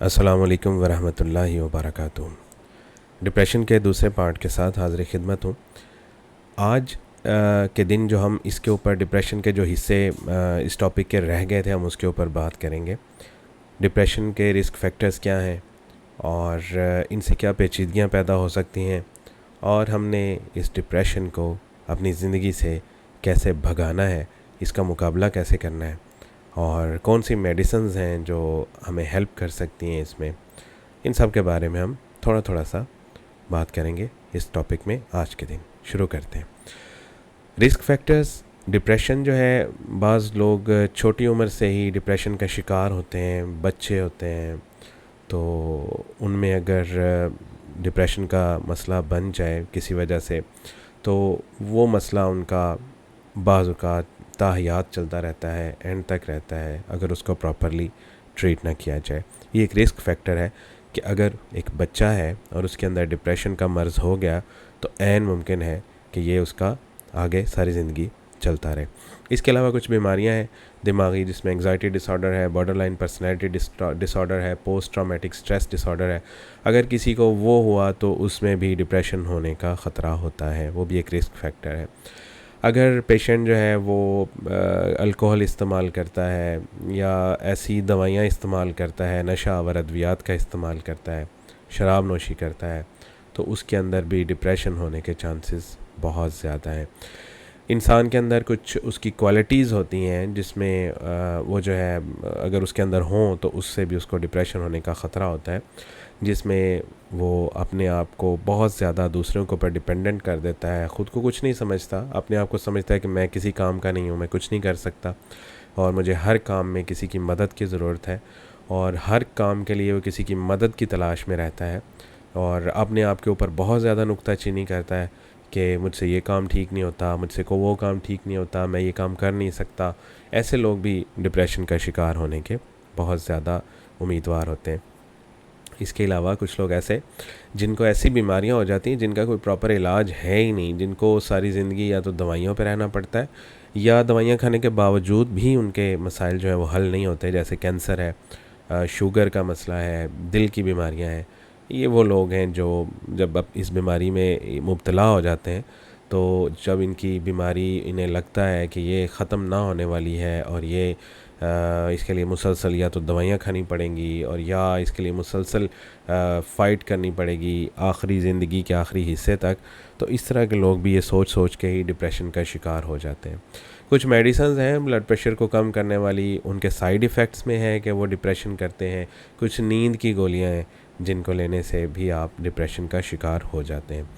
अस्सलाम वालेकुम वरहमतुल्लाहि वबरकातुहू। डिप्रेशन के दूसरे पार्ट के साथ हाज़िर खिदमत हूँ। आज के दिन जो हम इसके ऊपर डिप्रेशन के जो हिस्से इस टॉपिक के रह गए थे, हम उसके ऊपर बात करेंगे। डिप्रेशन के रिस्क फैक्टर्स क्या हैं और इनसे क्या पेचीदगियाँ पैदा हो सकती हैं, और हमने इस डिप्रेशन को अपनी ज़िंदगी से कैसे भगाना है, इसका मुकाबला कैसे करना है, और कौन सी मेडिसिन्स हैं जो हमें हेल्प कर सकती हैं इसमें। इन सब के बारे में हम थोड़ा थोड़ा सा बात करेंगे इस टॉपिक में। आज के दिन शुरू करते हैं। Risk factors. डिप्रेशन जो है, बाज़ लोग छोटी उम्र से ही डिप्रेशन का शिकार होते हैं, बच्चे होते हैं, तो उनमें अगर डिप्रेशन का मसला बन जाए किसी वजह से, तो वो मसला उनका बाज़ औक़ात ताहयात चलता रहता है, एंड तक रहता है, अगर उसको प्रॉपरली ट्रीट ना किया जाए। ये एक रिस्क फैक्टर है कि अगर एक बच्चा है और उसके अंदर डिप्रेशन का मर्ज़ हो गया, तो ऐन मुमकिन है कि ये उसका आगे सारी ज़िंदगी चलता रहे। इसके अलावा कुछ बीमारियां हैं दिमागी, जिसमें एंग्जाइटी डिसऑर्डर है, बॉर्डरलाइन पर्सनैलिटी डिसऑर्डर है, पोस्ट ट्रॉमेटिक स्ट्रेस डिसऑर्डर है। अगर किसी को वो हुआ तो उसमें भी डिप्रेशन होने का ख़तरा होता है, वो भी एक रिस्क फैक्टर है। अगर पेशेंट जो है वो अल्कोहल इस्तेमाल करता है या ऐसी दवाइयाँ इस्तेमाल करता है, नशा आवर अद्वियात का इस्तेमाल करता है, शराब नोशी करता है, तो उसके अंदर भी डिप्रेशन होने के चांसेस बहुत ज़्यादा हैं। इंसान के अंदर कुछ उसकी क्वालिटीज़ होती हैं जिसमें वो जो है अगर उसके अंदर हों तो उससे भी उसको डिप्रेशन होने का ख़तरा होता है, जिसमें वो अपने आप को बहुत ज़्यादा दूसरों के ऊपर डिपेंडेंट कर देता है, ख़ुद को कुछ नहीं समझता, अपने आप को समझता है कि मैं किसी काम का नहीं हूँ, मैं कुछ नहीं कर सकता, और मुझे हर काम में किसी की मदद की ज़रूरत है, और हर काम के लिए वो किसी की मदद की तलाश में रहता है, और अपने आप के ऊपर बहुत ज़्यादा नुक्ताचीनी करता है कि मुझसे ये काम ठीक नहीं होता, मुझसे को वो काम ठीक नहीं होता, मैं ये काम कर नहीं सकता। ऐसे लोग भी डिप्रेशन का शिकार होने के बहुत ज़्यादा उम्मीदवार होते हैं। इसके अलावा कुछ लोग ऐसे जिनको ऐसी बीमारियां हो जाती हैं जिनका कोई प्रॉपर इलाज है ही नहीं, जिनको सारी ज़िंदगी या तो दवाइयों पर रहना पड़ता है, या दवाइयाँ खाने के बावजूद भी उनके मसाइल जो है वो हल नहीं होते, जैसे कैंसर है, शुगर का मसला है, दिल की बीमारियां हैं। ये वो लोग हैं जो जब अब इस बीमारी में मुब्तला हो जाते हैं, तो जब इनकी बीमारी इन्हें लगता है कि ये ख़त्म ना होने वाली है, और ये इसके लिए मुसलसल या तो दवाइयाँ खानी पड़ेंगी, और या इसके लिए मुसलसल फ़ाइट करनी पड़ेगी आखिरी ज़िंदगी के आखिरी हिस्से तक, तो इस तरह के लोग भी ये सोच सोच के ही डिप्रेशन का शिकार हो जाते हैं। कुछ मेडिसिन्स हैं ब्लड प्रेशर को कम करने वाली, उनके साइड इफ़ेक्ट्स में है कि वो डिप्रेशन करते हैं। कुछ नींद की गोलियाँ हैं जिनको लेने से भी आप डिप्रेशन का शिकार हो जाते हैं।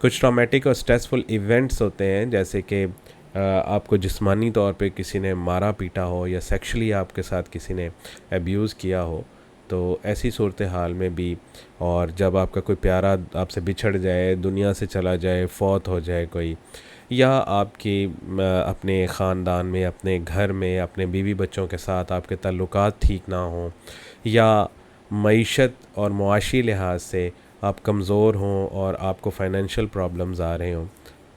कुछ ट्रॉमेटिक और स्ट्रेसफुल इवेंट्स होते हैं, जैसे कि आपको जिस्मानी तौर पे किसी ने मारा पीटा हो, या सेक्सुअली आपके साथ किसी ने अब्यूज़ किया हो, तो ऐसी सूरत हाल में भी, और जब आपका कोई प्यारा आपसे बिछड़ जाए, दुनिया से चला जाए, फौत हो जाए कोई, या आपकी अपने ख़ानदान में, अपने घर में, अपने बीवी बच्चों के साथ आपके ताल्लुकात ठीक ना हों, या मईशत और मुआशी लिहाज से आप कमज़ोर हों और आपको फ़ाइनेंशियल प्रॉब्लम्स आ रहे हों,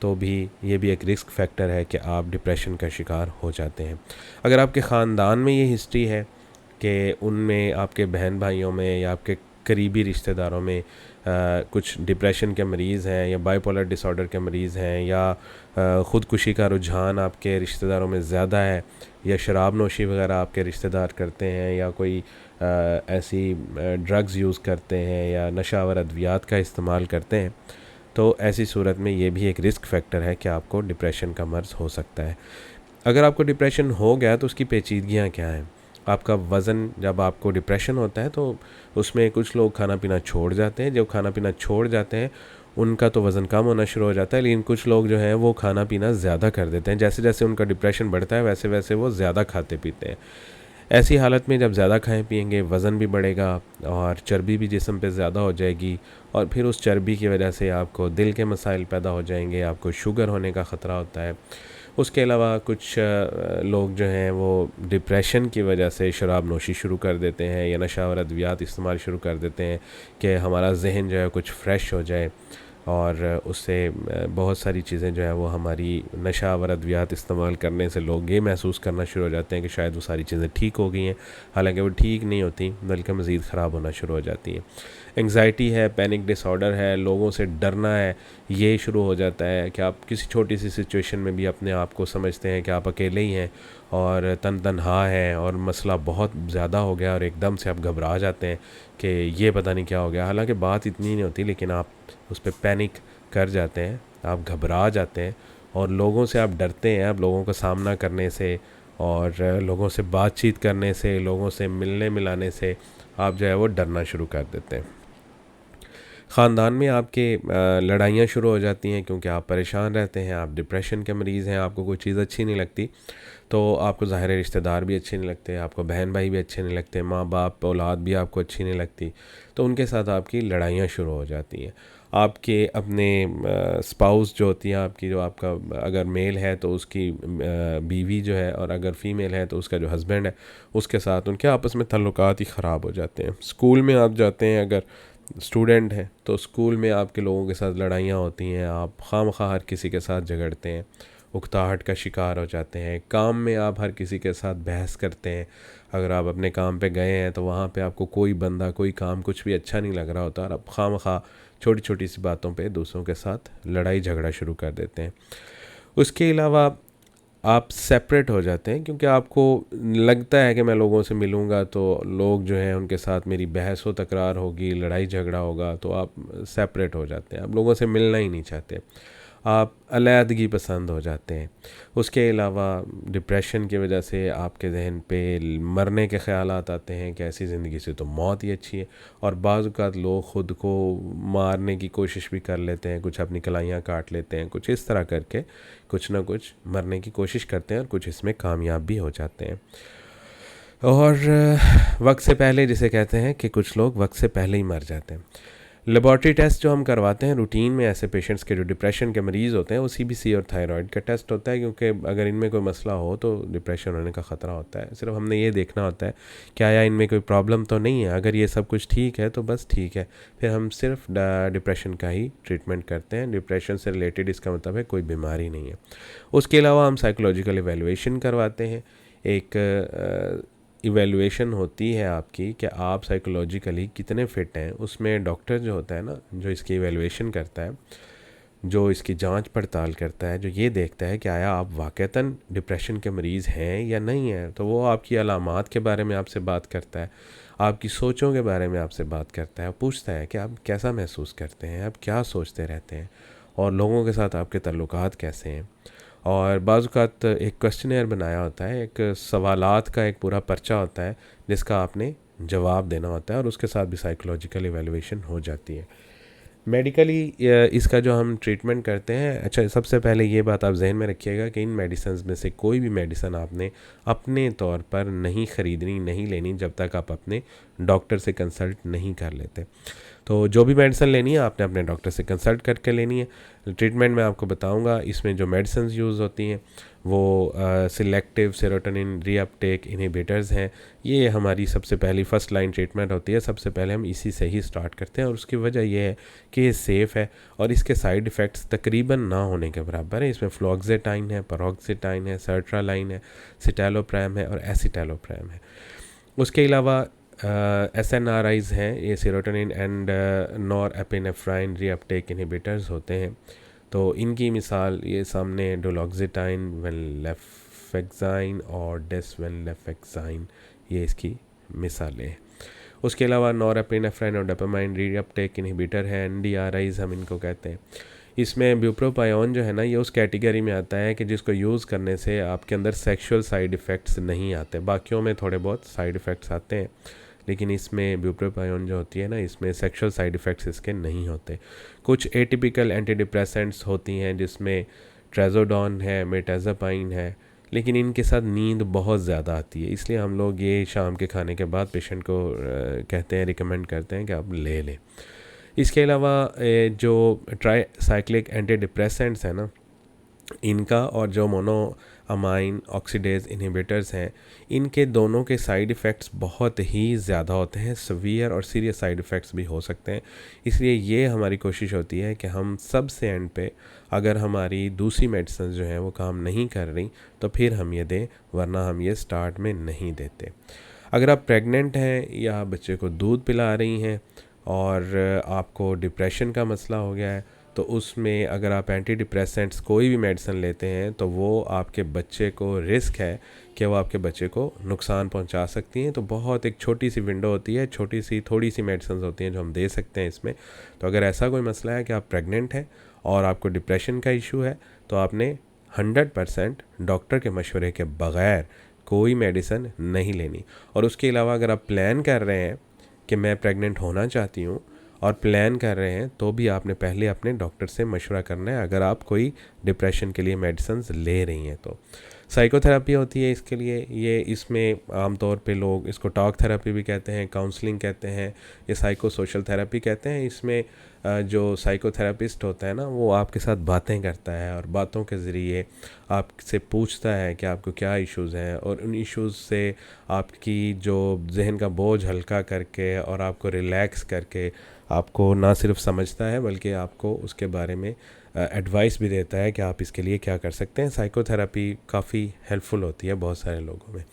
तो भी ये भी एक रिस्क फैक्टर है कि आप डिप्रेशन का शिकार हो जाते हैं। अगर आपके ख़ानदान में ये हिस्ट्री है कि उनमें, आपके बहन भाइयों में या आपके करीबी रिश्तेदारों में कुछ डिप्रेशन के मरीज़ हैं, या बाइपोलर डिसऑर्डर के मरीज़ हैं, या ख़ुदकुशी का रुझान आपके रिश्तेदारों में ज़्यादा है, या शराब नोशी वगैरह आपके रिश्तेदार करते हैं, या कोई ऐसी ड्रग्स यूज़ करते हैं, या नशा आवर अद्वियात का इस्तेमाल करते हैं, तो ऐसी सूरत में ये भी एक रिस्क फैक्टर है कि आपको डिप्रेशन का मर्ज़ हो सकता है। अगर आपको डिप्रेशन हो गया तो उसकी पेचीदगियाँ क्या हैं? आपका वज़न, जब आपको डिप्रेशन होता है तो उसमें कुछ लोग खाना पीना छोड़ जाते हैं। जब खाना पीना छोड़ जाते हैं उनका तो वज़न कम होना शुरू हो जाता है, लेकिन कुछ लोग जो हैं वो खाना पीना ज़्यादा कर देते हैं। जैसे जैसे उनका डिप्रेशन बढ़ता है वैसे वैसे वो ज़्यादा खाते पीते हैं। ऐसी हालत में जब ज़्यादा खाएं पिएंगे, वज़न भी बढ़ेगा और चर्बी भी जिस्म पे ज़्यादा हो जाएगी, और फिर उस चर्बी की वजह से आपको दिल के मसाइल पैदा हो जाएंगे, आपको शुगर होने का ख़तरा होता है। उसके अलावा कुछ लोग जो हैं वो डिप्रेशन की वजह से शराब नोशी शुरू कर देते हैं, या नशा और अद्वियात इस्तेमाल शुरू कर देते हैं कि हमारा जहन जो है कुछ फ़्रेश हो जाए। और उससे बहुत सारी चीज़ें जो है वो हमारी नशा व अद्वियात इस्तेमाल करने से लोग ये महसूस करना शुरू हो जाते हैं कि शायद वो सारी चीज़ें ठीक हो गई हैं, हालांकि वो ठीक नहीं होती बल्कि मज़ीद ख़राब होना शुरू हो जाती हैं। एंग्जाइटी है, पैनिक डिसऑर्डर है, लोगों से डरना है, ये शुरू हो जाता है कि आप किसी छोटी सी सिचुएशन में भी अपने आप को समझते हैं कि आप अकेले ही हैं और तनहा हैं और मसला बहुत ज़्यादा हो गया और एकदम से आप घबरा जाते हैं कि ये पता नहीं क्या हो गया। हालांकि बात इतनी नहीं होती, लेकिन आप उस पर पैनिक कर जाते हैं, आप घबरा जाते हैं और लोगों से आप डरते हैं। आप लोगों का सामना करने से और लोगों से बातचीत करने से, लोगों से मिलने मिलाने से आप जो है वो डरना शुरू कर देते हैं। ख़ानदान में आपके लड़ाइयाँ शुरू हो जाती हैं क्योंकि आप परेशान रहते हैं, आप डिप्रेशन के मरीज़ हैं, आपको कोई चीज़ अच्छी नहीं लगती, तो आपको ज़ाहिर है रिश्तेदार भी अच्छे नहीं लगते, आपको बहन भाई भी अच्छे नहीं लगते, माँ बाप औलाद भी आपको अच्छी नहीं लगती, तो उनके साथ आपकी लड़ाइयाँ शुरू हो जाती हैं। आपके अपने स्पाउस जो होती है आपकी, जो आपका अगर मेल है तो उसकी बीवी जो है, और अगर फ़ीमेल है तो उसका जो हस्बैंड है, उसके साथ उनके आपस में ताल्लुकात ही ख़राब हो जाते हैं। स्कूल में आप जाते हैं, अगर स्टूडेंट हैं तो स्कूल में आपके लोगों के साथ लड़ाइयाँ होती हैं, आप खामखा हर किसी के साथ झगड़ते हैं, उकताहट का शिकार हो जाते हैं। काम में आप हर किसी के साथ बहस करते हैं, अगर आप अपने काम पे गए हैं तो वहाँ पे आपको कोई बंदा, कोई काम कुछ भी अच्छा नहीं लग रहा होता और आप खामखा छोटी छोटी सी बातों पे दूसरों के साथ लड़ाई झगड़ा शुरू कर देते हैं। उसके अलावा आप सेपरेट हो जाते हैं क्योंकि आपको लगता है कि मैं लोगों से मिलूँगा तो लोग जो हैं उनके साथ मेरी बहस व तकरार होगी, लड़ाई झगड़ा होगा, तो आप सेपरेट हो जाते हैं, आप लोगों से मिलना ही नहीं चाहते, आप अलहदगी पसंद हो जाते हैं। उसके अलावा डिप्रेशन की वजह से आपके जहन पे मरने के ख़यालात आते हैं कि ऐसी ज़िंदगी से तो मौत ही अच्छी है, और बाज़ औक़ात लोग ख़ुद को मारने की कोशिश भी कर लेते हैं, कुछ अपनी कलाइयाँ काट लेते हैं, कुछ इस तरह करके कुछ ना कुछ मरने की कोशिश करते हैं और कुछ इसमें कामयाब भी हो जाते हैं। और वक्त से पहले, जिसे कहते हैं कि कुछ लोग वक्त से पहले ही मर जाते हैं। लेबॉर्ट्री टेस्ट जो हम करवाते हैं रूटीन में ऐसे पेशेंट्स के जो डिप्रेशन के मरीज़ होते हैं, वो CBC और थायराइड का टेस्ट होता है, क्योंकि अगर इनमें कोई मसला हो तो डिप्रेशन होने का ख़तरा होता है। सिर्फ हमने ये देखना होता है कि आया इनमें कोई प्रॉब्लम तो नहीं है, अगर ये सब कुछ ठीक है तो बस ठीक है, फिर हम सिर्फ डिप्रेशन का ही ट्रीटमेंट करते हैं। डिप्रेशन से रिलेटेड इसका मतलब है कोई बीमारी नहीं है। उसके अलावा हम साइकोलॉजिकल इवैल्यूएशन करवाते हैं। एक इवैल्यूएशन होती है आपकी कि आप साइकोलॉजिकली कितने फ़िट हैं। उसमें डॉक्टर जो होता है ना, जो इसकी इवैल्यूएशन करता है, जो इसकी जांच पड़ताल करता है, जो ये देखता है कि आया आप वाक़तन डिप्रेशन के मरीज़ हैं या नहीं हैं, तो वो आपकी अलामात के बारे में आपसे बात करता है, आपकी सोचों के बारे में आपसे बात करता है, पूछता है कि आप कैसा महसूस करते हैं, आप क्या सोचते रहते हैं, और लोगों के साथ आपके ताल्लुकात कैसे हैं। और बाज़ औक़ात एक क्वेश्चनेयर बनाया होता है, एक सवालात का एक पूरा पर्चा होता है जिसका आपने जवाब देना होता है, और उसके साथ भी साइकोलॉजिकल इवैल्यूएशन हो जाती है। मेडिकली इसका जो हम ट्रीटमेंट करते हैं, अच्छा सबसे पहले ये बात आप जहन में रखिएगा कि इन मेडिसिन्स में से कोई भी मेडिसिन आपने अपने तौर पर नहीं ख़रीदनी, नहीं लेनी जब तक आप अपने डॉक्टर से कंसल्ट नहीं कर लेते। तो जो भी मेडिसिन लेनी है आपने अपने डॉक्टर से कंसल्ट करके लेनी है। ट्रीटमेंट में आपको बताऊंगा, इसमें जो मेडिसिन यूज़ होती हैं वो सिलेक्टिव सेरोटोनिन रीअपटेक इनहिबिटर्स हैं। ये हमारी सबसे पहली फ़र्स्ट लाइन ट्रीटमेंट होती है, सबसे पहले हम इसी से ही स्टार्ट करते हैं, और उसकी वजह यह है कि ये सेफ़ है और इसके साइड इफ़ेक्ट्स तकरीबन ना होने के बराबर है। इसमें फ्लोक्सेटाइन है, पेरोक्सिटाइन है, सर्ट्रालाइन है, सिटालोप्राम है और एसिटालोप्राम है। उसके अलावा SNRIs हैं, ये सेरोटोनिन एंड नॉरएपिनेफ्राइन रीअपटेक इनहिबिटर्स होते हैं। तो इनकी मिसाल ये सामने डोलॉक्सिटाइन, वेनलेफेक्साइन और डेसवेनलेफेक्साइन, ये इसकी मिसालें हैं। उसके अलावा नॉरएपिनेफ्राइन और डोपामाइन रीअपटेक इनहिबिटर है, NDRIs हम इनको कहते हैं। इसमें ब्यूप्रोपायोन जो है ना, ये उस कैटेगरी में आता है कि जिसको यूज़ करने से आपके अंदर सेक्सुअल साइड इफ़ेक्ट्स नहीं आते। बाकियों में थोड़े बहुत साइड इफ़ेक्ट्स आते हैं, लेकिन इसमें ब्यूप्रोपायोन जो होती है ना, इसमें सेक्सुअल साइड इफ़ेक्ट्स इसके नहीं होते। कुछ एटिपिकल एंटी डिप्रेसेंट्स होती हैं जिसमें ट्रेजोडॉन है, मेटाज़ापाइन है, लेकिन इनके साथ नींद बहुत ज़्यादा आती है, इसलिए हम लोग ये शाम के खाने के बाद पेशेंट को कहते हैं, रिकमेंड करते हैं कि आप ले लें। इसके अलावा जो ट्राईसाइक्लिक एंटी डिप्रेसेंट्स हैं ना, इनका और जो मोनो अमाइन ऑक्सीडेज इनहिबिटर्स हैं, इनके दोनों के साइड इफ़ेक्ट्स बहुत ही ज़्यादा होते हैं, सीवियर और सीरियस साइड इफ़ेक्ट्स भी हो सकते हैं। इसलिए ये हमारी कोशिश होती है कि हम सबसे एंड पे अगर हमारी दूसरी मेडिसिन जो हैं वो काम नहीं कर रही तो फिर हम ये दें, वरना हम ये स्टार्ट में नहीं देते। अगर आप प्रेग्नेंट हैं या बच्चे को दूध पिला रही हैं और आपको डिप्रेशन का मसला हो गया है, तो उसमें अगर आप एंटी डिप्रेसेंट्स कोई भी मेडिसिन लेते हैं तो वो आपके बच्चे को रिस्क है कि वो आपके बच्चे को नुकसान पहुंचा सकती हैं। तो बहुत एक छोटी सी विंडो होती है, छोटी सी थोड़ी सी मेडिसिन होती हैं जो हम दे सकते हैं इसमें। तो अगर ऐसा कोई मसला है कि आप प्रेग्नेंट हैं और आपको डिप्रेशन का इशू है, तो आपने 100% डॉक्टर के मशवरे के बग़ैर कोई मेडिसिन नहीं लेनी। और उसके अलावा अगर आप प्लान कर रहे हैं कि मैं प्रेग्नेंट होना चाहती हूँ और प्लान कर रहे हैं, तो भी आपने पहले अपने डॉक्टर से मशवरा करना है अगर आप कोई डिप्रेशन के लिए मेडिसिन ले रही हैं। तो साइकोथेरेपी होती है इसके लिए, ये इसमें आमतौर पे लोग इसको टॉक थेरेपी भी कहते हैं, काउंसलिंग कहते हैं, ये साइको सोशल थेरेपी कहते हैं। इसमें जो साइकोथेरेपिस्ट होता है ना, वो आपके साथ बातें करता है और बातों के ज़रिए आपसे पूछता है कि आपको क्या इश्यूज़ हैं, और उन इश्यूज़ से आपकी जो जहन का बोझ हल्का करके और आपको रिलैक्स करके आपको ना सिर्फ समझता है बल्कि आपको उसके बारे में एडवाइस भी देता है कि आप इसके लिए क्या कर सकते हैं। साइकोथेरेपी काफ़ी हेल्पफुल होती है बहुत सारे लोगों में।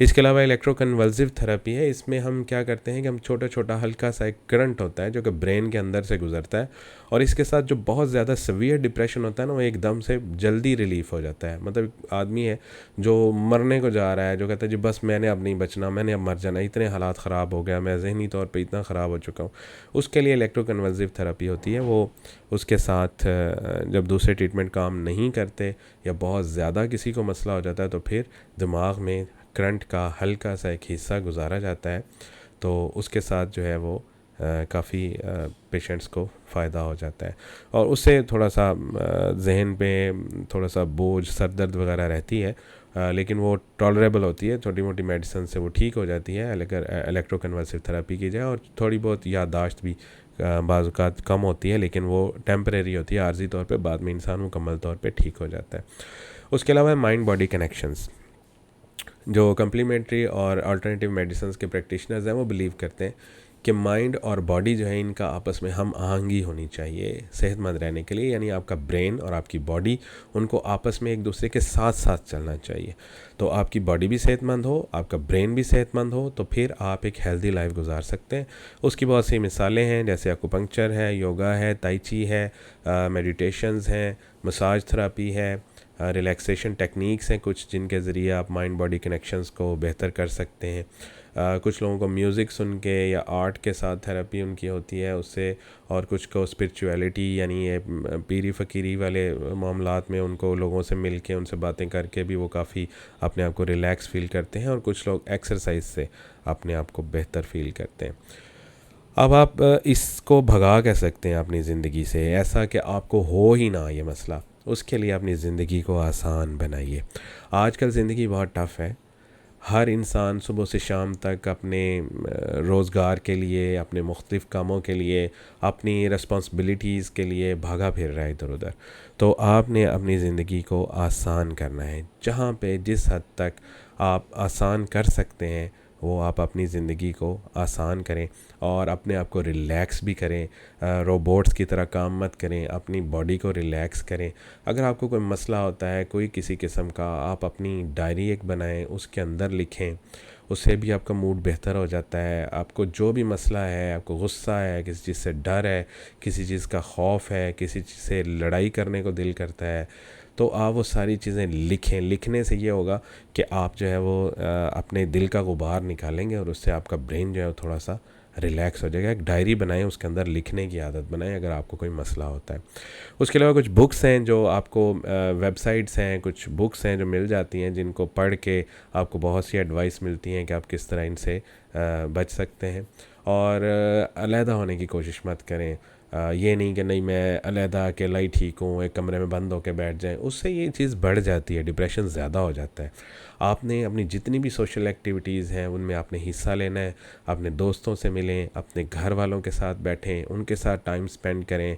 इसके अलावा इलेक्ट्रोकन्वल्सिव थेरेपी है। इसमें हम क्या करते हैं कि हम छोटा छोटा हल्का सा एक करंट होता है जो कि ब्रेन के अंदर से गुजरता है, और इसके साथ जो बहुत ज़्यादा सीवियर डिप्रेशन होता है ना, वो एकदम से जल्दी रिलीफ हो जाता है। मतलब आदमी है जो मरने को जा रहा है, जो कहता है जी बस मैंने अब नहीं बचना, मैंने अब मर जाना, इतने हालात ख़राब हो गया, मैं जहनी तौर पे इतना ख़राब हो चुका हूँ, उसके लिए इलेक्ट्रोकन्वल्सिव थेरेपी होती है। वो उसके साथ जब दूसरे ट्रीटमेंट काम नहीं करते या बहुत ज़्यादा किसी को मसला हो जाता है, तो फिर दिमाग में करंट का हल्का सा एक हिस्सा गुजारा जाता है, तो उसके साथ जो है वो काफ़ी पेशेंट्स को फ़ायदा हो जाता है। और उससे थोड़ा सा जहन पे थोड़ा सा बोझ, सर दर्द वगैरह रहती है, लेकिन वो टॉलरेबल होती है, छोटी मोटी मेडिसिन से वो ठीक हो जाती है अगर इलेक्ट्रोकन्वल्सिव थेरेपी की जाए। और थोड़ी बहुत याददाश्त भी बाज़ औक़ात कम होती है, लेकिन वो टेम्परेरी होती है, आर्जी तौर पे, बाद में इंसान मुकम्मल तौर पे ठीक हो जाता है। उसके अलावा माइंड बॉडी कनेक्शंस, जो कम्प्लीमेंट्री और अल्टरनेटिव मेडिसिन्स के प्रैक्टिशनर्स हैं वो बिलीव करते हैं कि माइंड और बॉडी जो है इनका आपस में हम आहंगी होनी चाहिए सेहतमंद रहने के लिए। यानी आपका ब्रेन और आपकी बॉडी, उनको आपस में एक दूसरे के साथ साथ चलना चाहिए। तो आपकी बॉडी भी सेहतमंद हो, आपका ब्रेन भी सेहतमंद हो, तो फिर आप एक हेल्दी लाइफ गुजार सकते हैं। उसकी बहुत सी मिसालें हैं, जैसे एक्यूपंक्चर है, योगा है, ताई ची है, मेडिटेशंस हैं, मसाज थेरेपी है, रिलैक्सेशन टेक्निक्स हैं कुछ, जिनके ज़रिए आप माइंड बॉडी कनेक्शंस को बेहतर कर सकते हैं। कुछ लोगों को म्यूज़िक सुन के या आर्ट के साथ थेरेपी उनकी होती है उससे, और कुछ को स्पिरिचुअलिटी यानी ये पीरी फ़कीरी वाले मामलात में उनको लोगों से मिल के उनसे बातें करके भी वो काफ़ी अपने आप को रिलैक्स फ़ील करते हैं। और कुछ लोग एक्सरसाइज से अपने आप को बेहतर फ़ील करते हैं। अब आप इसको भगा कह सकते हैं अपनी ज़िंदगी से, ऐसा कि आपको हो ही ना ये मसला। उसके लिए अपनी ज़िंदगी को आसान बनाइए। आजकल ज़िंदगी बहुत टफ़ है। हर इंसान सुबह से शाम तक अपने रोज़गार के लिए, अपने मुख्तलिफ़ कामों के लिए, अपनी रिस्पॉन्सिबिलिटीज़ के लिए भागा फिर रहा है इधर उधर। तो आपने अपनी ज़िंदगी को आसान करना है। जहाँ पे जिस हद तक आप आसान कर सकते हैं वो आप अपनी ज़िंदगी को आसान करें और अपने आप को रिलैक्स भी करें। रोबोट्स की तरह काम मत करें, अपनी बॉडी को रिलैक्स करें। अगर आपको कोई मसला होता है कोई किसी किस्म का, आप अपनी डायरी एक बनाएं, उसके अंदर लिखें, उससे भी आपका मूड बेहतर हो जाता है। आपको जो भी मसला है, आपको गुस्सा है, किसी चीज़ से डर है, किसी चीज़ का खौफ है, किसी चीज़ से लड़ाई करने को दिल करता है, तो आप वो सारी चीज़ें लिखें। लिखने से ये होगा कि आप जो है वो अपने दिल का गुबार निकालेंगे और उससे आपका ब्रेन जो है वो थोड़ा सा रिलैक्स हो जाएगा। एक डायरी बनाएं, उसके अंदर लिखने की आदत बनाएं अगर आपको कोई मसला होता है। उसके अलावा कुछ बुक्स हैं जो आपको, वेबसाइट्स हैं, कुछ बुक्स हैं जो मिल जाती हैं जिनको पढ़ के आपको बहुत सी एडवाइस मिलती हैं कि आप किस तरह इनसे बच सकते हैं। और अलहदा होने की कोशिश मत करें। ये नहीं कि नहीं मैं अलहदा अकेला ही ठीक हूँ, एक कमरे में बंद होकर बैठ जाएं, उससे ये चीज़ बढ़ जाती है, डिप्रेशन ज़्यादा हो जाता है। आपने अपनी जितनी भी सोशल एक्टिविटीज़ हैं उनमें आपने हिस्सा लेना है। अपने दोस्तों से मिलें, अपने घर वालों के साथ बैठें, उनके साथ टाइम स्पेंड करें,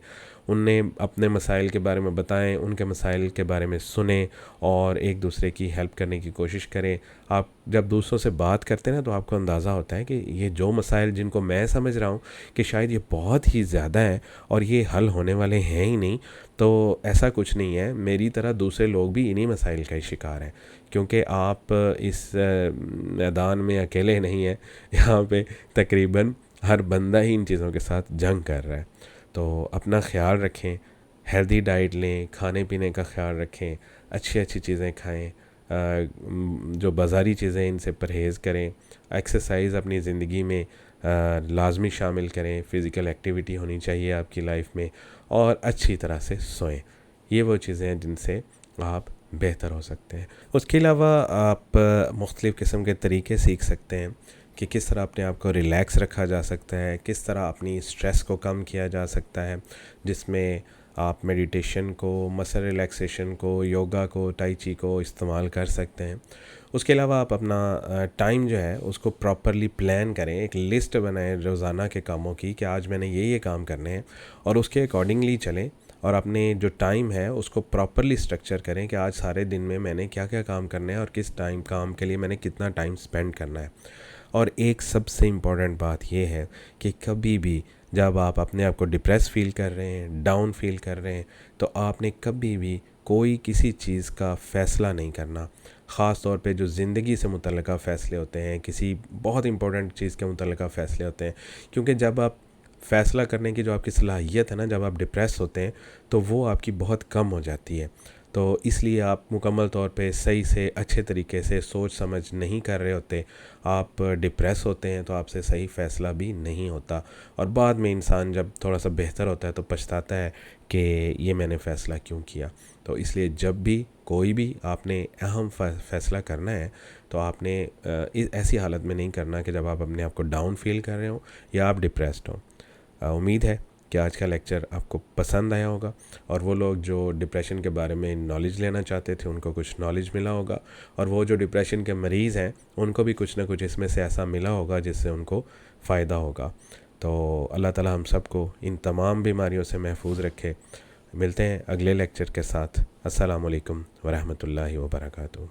उन्हें अपने मसाइल के बारे में बताएं, उनके मसाइल के बारे में सुनें और एक दूसरे की हेल्प करने की कोशिश करें। आप जब दूसरों से बात करते हैं ना तो आपको अंदाज़ा होता है कि ये जो मसाइल जिनको मैं समझ रहा हूँ कि शायद ये बहुत ही ज़्यादा है और ये हल होने वाले हैं ही नहीं, तो ऐसा कुछ नहीं है। मेरी तरह दूसरे लोग भी इन्हीं मसाइल का ही शिकार हैं, क्योंकि आप इस मैदान में अकेले नहीं हैं। यहाँ पे तकरीबन हर बंदा ही इन चीज़ों के साथ जंग कर रहा है। तो अपना ख्याल रखें, हेल्दी डाइट लें, खाने पीने का ख्याल रखें, अच्छी अच्छी चीज़ें खाएं, जो बाज़ारी चीज़ें इनसे परहेज़ करें, एक्सरसाइज अपनी ज़िंदगी में लाजमी शामिल करें, फ़िज़िकल एक्टिविटी होनी चाहिए आपकी लाइफ में, और अच्छी तरह से सोएं। ये वो चीज़ें हैं जिनसे आप बेहतर हो सकते हैं। उसके अलावा आप मुख्तलिफ़ किस्म के तरीके सीख सकते हैं कि किस तरह अपने आप को रिलैक्स रखा जा सकता है, किस तरह अपनी स्ट्रेस को कम किया जा सकता है, जिसमें आप मेडिटेशन को, मसल रिलैक्सेशन को, योगा को, टाई ची को इस्तेमाल कर सकते हैं। उसके अलावा आप अपना टाइम जो है उसको प्रॉपरली प्लान करें, एक लिस्ट बनाएं रोज़ाना के कामों की कि आज मैंने ये काम करने हैं, और उसके अकॉर्डिंगली चलें और अपने जो टाइम है उसको प्रॉपरली स्ट्रक्चर करें कि आज सारे दिन में मैंने क्या क्या काम करने हैं और किस टाइम काम के लिए मैंने कितना टाइम स्पेंड करना है। और एक सबसे इम्पॉर्टेंट बात यह है कि कभी भी जब आप अपने आप को डिप्रेस फील कर रहे हैं, डाउन फील कर रहे हैं, तो आपने कभी भी कोई किसी चीज़ का फ़ैसला नहीं करना। ख़ास तौर पे जो ज़िंदगी से मुतल्लिक़ा फ़ैसले होते हैं, किसी बहुत इंपॉर्टेंट चीज़ के मुतल्लिक़ा फ़ैसले होते हैं, क्योंकि जब आप फ़ैसला करने की जो आपकी सलाहियत है ना, जब आप डिप्रेस होते हैं तो वो आपकी बहुत कम हो जाती है। तो इसलिए आप मुकम्मल तौर पे सही से, अच्छे तरीके से सोच समझ नहीं कर रहे होते, आप डिप्रेस होते हैं, तो आपसे सही फ़ैसला भी नहीं होता, और बाद में इंसान जब थोड़ा सा बेहतर होता है तो पछताता है कि ये मैंने फ़ैसला क्यों किया। तो इसलिए जब भी कोई भी आपने अहम फ़ैसला करना है तो आपने ऐसी हालत में नहीं करना कि जब आप अपने आप को डाउन फील कर रहे हो या आप डिप्रेस्ड हो। उम्मीद है कि आज का लेक्चर आपको पसंद आया होगा, और वो लोग जो डिप्रेशन के बारे में नॉलेज लेना चाहते थे उनको कुछ नॉलेज मिला होगा, और वो जो डिप्रेशन के मरीज़ हैं उनको भी कुछ ना कुछ इसमें से ऐसा मिला होगा जिससे उनको फ़ायदा होगा। तो अल्लाह ताला हम सबको इन तमाम बीमारियों से महफूज रखे। मिलते हैं अगले लेक्चर के साथ। अस्सलामु अलैकुम व रहमतुल्लाहि व बरकातुहू।